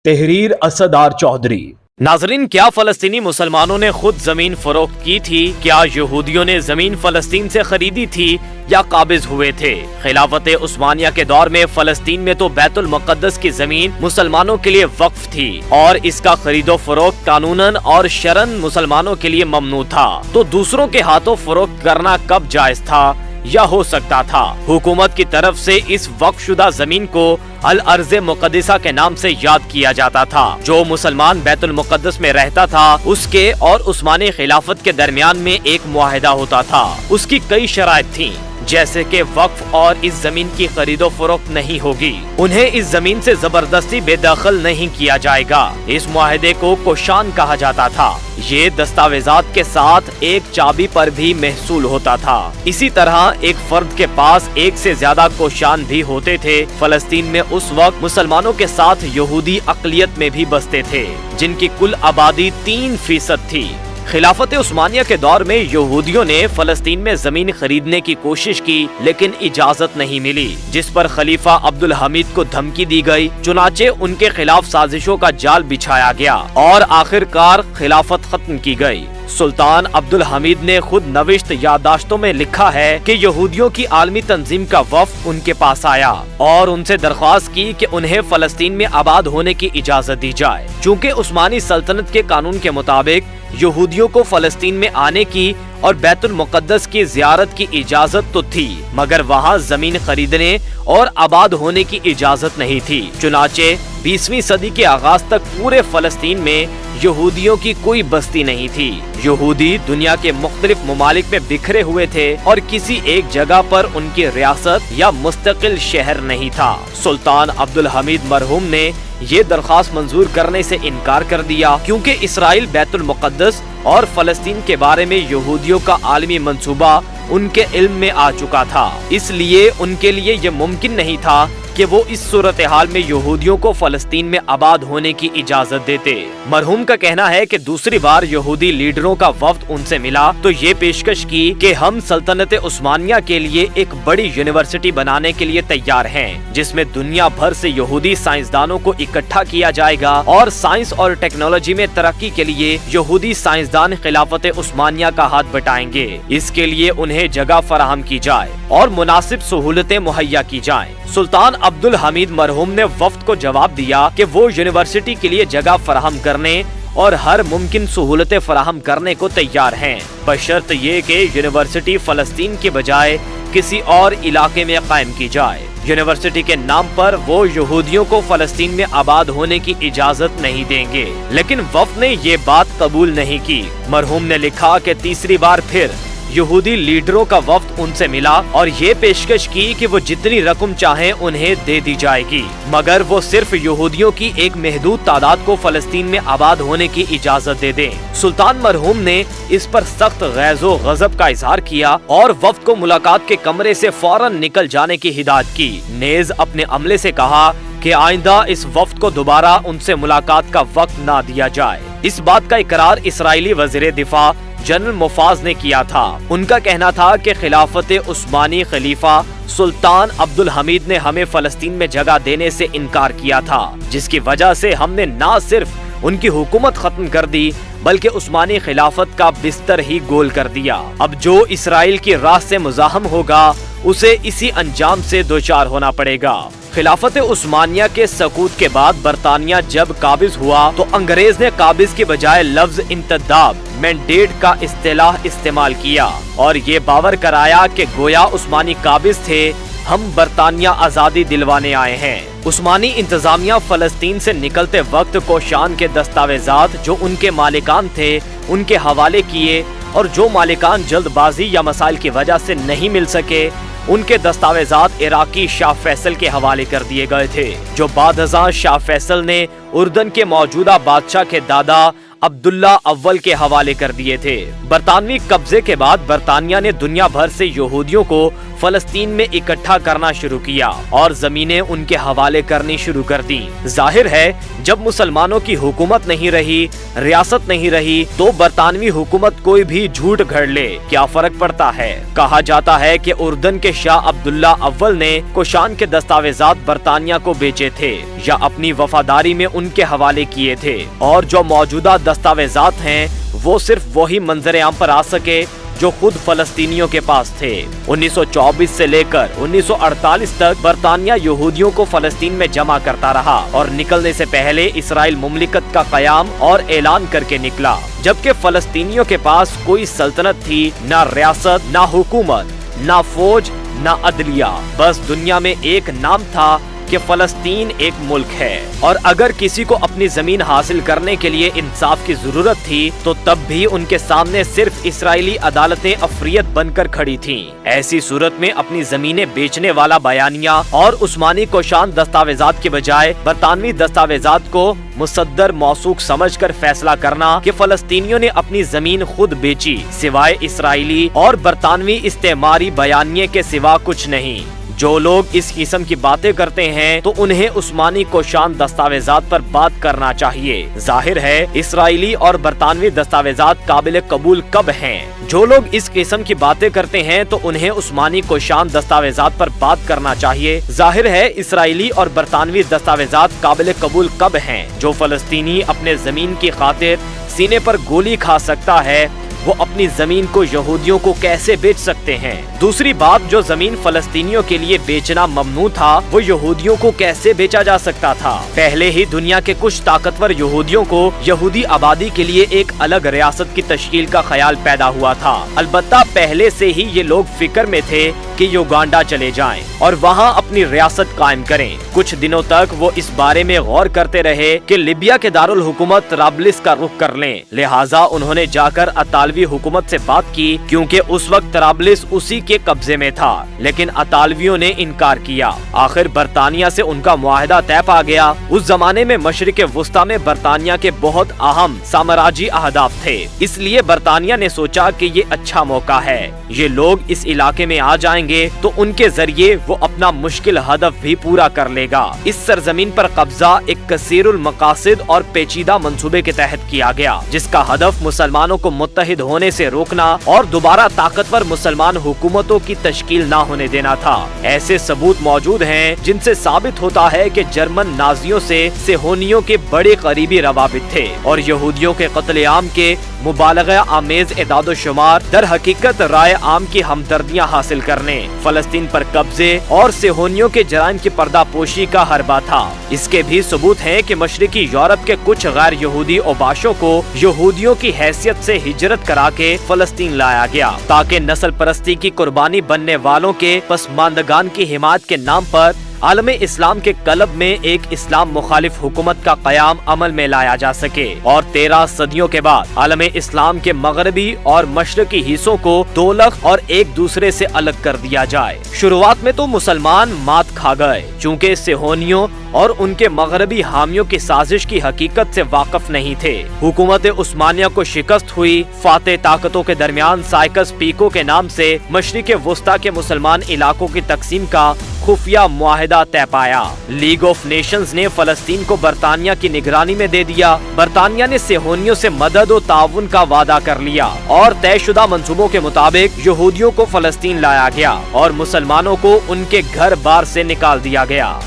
تحریر اسدار چودھری۔ ناظرین، کیا فلسطینی مسلمانوں نے خود زمین فروخت کی تھی؟ کیا یہودیوں نے زمین فلسطین سے خریدی تھی یا قابض ہوئے تھے؟ خلافت عثمانیہ کے دور میں فلسطین میں تو بیت المقدس کی زمین مسلمانوں کے لیے وقف تھی اور اس کا خرید و فروخت قانوناً اور شرعاً مسلمانوں کے لیے ممنوع تھا، تو دوسروں کے ہاتھوں فروخت کرنا کب جائز تھا یا ہو سکتا تھا؟ حکومت کی طرف سے اس وقف شدہ زمین کو الارض مقدسہ کے نام سے یاد کیا جاتا تھا۔ جو مسلمان بیت المقدس میں رہتا تھا اس کے اور عثمانی خلافت کے درمیان میں ایک معاہدہ ہوتا تھا۔ اس کی کئی شرائط تھیں، جیسے کہ وقف اور اس زمین کی خرید و فروخت نہیں ہوگی، انہیں اس زمین سے زبردستی بے دخل نہیں کیا جائے گا۔ اس معاہدے کو کوشان کہا جاتا تھا۔ یہ دستاویزات کے ساتھ ایک چابی پر بھی محصول ہوتا تھا۔ اسی طرح ایک فرد کے پاس ایک سے زیادہ کوشان بھی ہوتے تھے۔ فلسطین میں اس وقت مسلمانوں کے ساتھ یہودی اقلیت میں بھی بستے تھے، جن کی کل آبادی 3% تھی۔ خلافت عثمانیہ کے دور میں یہودیوں نے فلسطین میں زمین خریدنے کی کوشش کی، لیکن اجازت نہیں ملی، جس پر خلیفہ عبدالحمید کو دھمکی دی گئی۔ چنانچہ ان کے خلاف سازشوں کا جال بچھایا گیا اور آخرکار خلافت ختم کی گئی۔ سلطان عبدالحمید نے خود نوشت یادداشتوں میں لکھا ہے کہ یہودیوں کی عالمی تنظیم کا وفد ان کے پاس آیا اور ان سے درخواست کی کہ انہیں فلسطین میں آباد ہونے کی اجازت دی جائے، چونکہ عثمانی سلطنت کے قانون کے مطابق یہودیوں کو فلسطین میں آنے کی اور بیت المقدس کی زیارت کی اجازت تو تھی، مگر وہاں زمین خریدنے اور آباد ہونے کی اجازت نہیں تھی۔ چنانچہ 20ویں صدی کے آغاز تک پورے فلسطین میں یہودیوں کی کوئی بستی نہیں تھی۔ یہودی دنیا کے مختلف ممالک میں بکھرے ہوئے تھے اور کسی ایک جگہ پر ان کی ریاست یا مستقل شہر نہیں تھا۔ سلطان عبدالحمید مرحوم نے یہ درخواست منظور کرنے سے انکار کر دیا، کیونکہ اسرائیل، بیت المقدس اور فلسطین کے بارے میں یہودیوں کا عالمی منصوبہ ان کے علم میں آ چکا تھا۔ اس لیے ان کے لیے یہ ممکن نہیں تھا کہ وہ اس صورتحال میں یہودیوں کو فلسطین میں آباد ہونے کی اجازت دیتے۔ مرحوم کا کہنا ہے کہ دوسری بار یہودی لیڈروں کا وفد ان سے ملا تو یہ پیشکش کی کہ ہم سلطنت عثمانیہ کے لیے ایک بڑی یونیورسٹی بنانے کے لیے تیار ہیں، جس میں دنیا بھر سے یہودی سائنسدانوں کو اکٹھا کیا جائے گا اور سائنس اور ٹیکنالوجی میں ترقی کے لیے یہودی سائنسدان خلافت عثمانیہ کا ہاتھ بٹائیں گے۔ اس کے لیے انہیں جگہ فراہم کی جائے اور مناسب سہولتیں مہیا کی جائیں۔ سلطان عبدالحمید مرحوم نے وفد کو جواب دیا کہ وہ یونیورسٹی کے لیے جگہ فراہم کرنے اور ہر ممکن سہولتیں فراہم کرنے کو تیار ہیں، بشرط یہ کہ یونیورسٹی فلسطین کے بجائے کسی اور علاقے میں قائم کی جائے۔ یونیورسٹی کے نام پر وہ یہودیوں کو فلسطین میں آباد ہونے کی اجازت نہیں دیں گے، لیکن وفد نے یہ بات قبول نہیں کی۔ مرحوم نے لکھا کہ تیسری بار پھر یہودی لیڈروں کا وفد ان سے ملا اور یہ پیشکش کی کہ وہ جتنی رقم چاہیں انہیں دے دی جائے گی، مگر وہ صرف یہودیوں کی ایک محدود تعداد کو فلسطین میں آباد ہونے کی اجازت دے دیں۔ سلطان مرحوم نے اس پر سخت غیظ و غضب کا اظہار کیا اور وفد کو ملاقات کے کمرے سے فوراً نکل جانے کی ہدایت کی، نیز اپنے عملے سے کہا کہ آئندہ اس وفد کو دوبارہ ان سے ملاقات کا وقت نہ دیا جائے۔ اس بات کا اقرار اسرائیلی وزیر دفاع جنرل مفاز نے کیا تھا۔ ان کا کہنا تھا کہ خلافت عثمانی خلیفہ سلطان عبدالحمید نے ہمیں فلسطین میں جگہ دینے سے انکار کیا تھا، جس کی وجہ سے ہم نے نہ صرف ان کی حکومت ختم کر دی بلکہ عثمانی خلافت کا بستر ہی گول کر دیا۔ اب جو اسرائیل کی راہ سے مزاحم ہوگا اسے اسی انجام سے دوچار ہونا پڑے گا۔ خلافت عثمانیہ کے سقوط کے بعد برطانیہ جب قابض ہوا تو انگریز نے قابض کے بجائے لفظ انتداب، مینڈیٹ کا اصطلاح استعمال کیا اور یہ باور کرایا کہ گویا عثمانی قابض تھے، ہم برطانیہ آزادی دلوانے آئے ہیں۔ عثمانی انتظامیہ فلسطین سے نکلتے وقت کوشان کے دستاویزات جو ان کے مالکان تھے ان کے حوالے کیے، اور جو مالکان جلد بازی یا مسائل کی وجہ سے نہیں مل سکے ان کے دستاویزات عراقی شاہ فیصل کے حوالے کر دیے گئے تھے، جو بعد ازاں شاہ فیصل نے اردن کے موجودہ بادشاہ کے دادا عبداللہ اول کے حوالے کر دیے تھے۔ برطانوی قبضے کے بعد برطانیہ نے دنیا بھر سے یہودیوں کو فلسطین میں اکٹھا کرنا شروع کیا اور زمینیں ان کے حوالے کرنی شروع کر دیں۔ ظاہر ہے جب مسلمانوں کی حکومت نہیں رہی، ریاست نہیں رہی، تو برطانوی حکومت کوئی بھی جھوٹ گھڑ لے، کیا فرق پڑتا ہے؟ کہا جاتا ہے کہ اردن کے شاہ عبداللہ اول نے کوشان کے دستاویزات برطانیہ کو بیچے تھے یا اپنی وفاداری میں ان کے حوالے کیے تھے اور جو موجودہ دستاویزات ہیں وہ صرف وہی منظر عام پر آ سکے جو خود فلسطینیوں کے پاس تھے۔ 1924 سے لے کر 1948 تک برطانیہ یہودیوں کو فلسطین میں جمع کرتا رہا اور نکلنے سے پہلے اسرائیل مملکت کا قیام اور اعلان کر کے نکلا، جبکہ فلسطینیوں کے پاس کوئی سلطنت تھی، نہ ریاست، نہ حکومت، نہ فوج، نہ عدلیہ، بس دنیا میں ایک نام تھا کہ فلسطین ایک ملک ہے۔ اور اگر کسی کو اپنی زمین حاصل کرنے کے لیے انصاف کی ضرورت تھی تو تب بھی ان کے سامنے صرف اسرائیلی عدالتیں افریت بن کر کھڑی تھیں۔ ایسی صورت میں اپنی زمینیں بیچنے والا بیانیہ اور عثمانی کوشان دستاویزات کے بجائے برطانوی دستاویزات کو مصدر موثوق سمجھ کر فیصلہ کرنا کہ فلسطینیوں نے اپنی زمین خود بیچی، سوائے اسرائیلی اور برطانوی استعماری بیانیے کے سوا کچھ نہیں۔ جو لوگ اس قسم کی باتیں کرتے ہیں تو انہیں عثمانی کوشان دستاویزات پر بات کرنا چاہیے۔ ظاہر ہے اسرائیلی اور برطانوی دستاویزات قابل قبول کب ہیں؟ جو لوگ اس قسم کی باتیں کرتے ہیں تو انہیں عثمانی کوشان دستاویزات پر بات کرنا چاہیے۔ ظاہر ہے اسرائیلی اور برطانوی دستاویزات قابل قبول کب ہیں؟ جو فلسطینی اپنے زمین کی خاطر سینے پر گولی کھا سکتا ہے، وہ اپنی زمین کو یہودیوں کو کیسے بیچ سکتے ہیں؟ دوسری بات، جو زمین فلسطینیوں کے لیے بیچنا ممنوع تھا وہ یہودیوں کو کیسے بیچا جا سکتا تھا؟ پہلے ہی دنیا کے کچھ طاقتور یہودیوں کو یہودی آبادی کے لیے ایک الگ ریاست کی تشکیل کا خیال پیدا ہوا تھا۔ البتہ پہلے سے ہی یہ لوگ فکر میں تھے کہ یوگانڈا چلے جائیں اور وہاں اپنی ریاست قائم کریں۔ کچھ دنوں تک وہ اس بارے میں غور کرتے رہے کہ لیبیا کے دارالحکومت طرابلس کا رخ کر لیں، لہٰذا انہوں نے جا کر اطالوی حکومت سے بات کی، کیونکہ اس وقت طرابلس اسی کے قبضے میں تھا، لیکن اطالویوں نے انکار کیا۔ آخر برطانیہ سے ان کا معاہدہ طے پا گیا۔ اس زمانے میں مشرق وسطیٰ میں برطانیہ کے بہت اہم سامراجی اہداف تھے، اس لیے برطانیہ نے سوچا کہ یہ اچھا موقع ہے، یہ لوگ اس علاقے میں آ جائیں گے تو ان کے ذریعے وہ اپنا مشکل ہدف بھی پورا کر لے گا۔ اس سرزمین پر قبضہ ایک کثیر المقاصد اور پیچیدہ منصوبے کے تحت کیا گیا، جس کا ہدف مسلمانوں کو متحد ہونے سے روکنا اور دوبارہ طاقتور مسلمان حکومتوں کی تشکیل نہ ہونے دینا تھا۔ ایسے ثبوت موجود ہیں جن سے ثابت ہوتا ہے کہ جرمن نازیوں سے صہیونیوں کے بڑے قریبی روابط تھے اور یہودیوں کے قتل عام کے مبالغہ آمیز اعداد و شمار در حقیقت رائے عام کی ہمدردیاں حاصل کرنے، فلسطین پر قبضے اور صہیونیوں کے جرائم کی پردہ پوشی کا حربہ تھا۔ اس کے بھی ثبوت ہیں کہ مشرقی یورپ کے کچھ غیر یہودی اوباشوں کو یہودیوں کی حیثیت سے ہجرت کرا کے فلسطین لایا گیا، تاکہ نسل پرستی کی قربانی بننے والوں کے پسماندگان کی حمایت کے نام پر عالم اسلام کے قلب میں ایک اسلام مخالف حکومت کا قیام عمل میں لایا جا سکے اور 13 صدیوں کے بعد عالم اسلام کے مغربی اور مشرقی حصوں کو دولخ اور ایک دوسرے سے الگ کر دیا جائے۔ شروعات میں تو مسلمان مات کھا گئے، چونکہ صہیونیوں اور ان کے مغربی حامیوں کی سازش کی حقیقت سے واقف نہیں تھے۔ حکومت عثمانیہ کو شکست ہوئی، فاتح طاقتوں کے درمیان سائکس پیکو کے نام سے مشرق وسطیٰ کے مسلمان علاقوں کی تقسیم کا خفیہ معاہدہ طے پایا۔ لیگ آف نیشنز نے فلسطین کو برطانیہ کی نگرانی میں دے دیا۔ برطانیہ نے صہیونیوں سے مدد و تعاون کا وعدہ کر لیا اور طے شدہ منصوبوں کے مطابق یہودیوں کو فلسطین لایا گیا اور مسلمانوں کو ان کے گھر بار سے نکال دیا گیا۔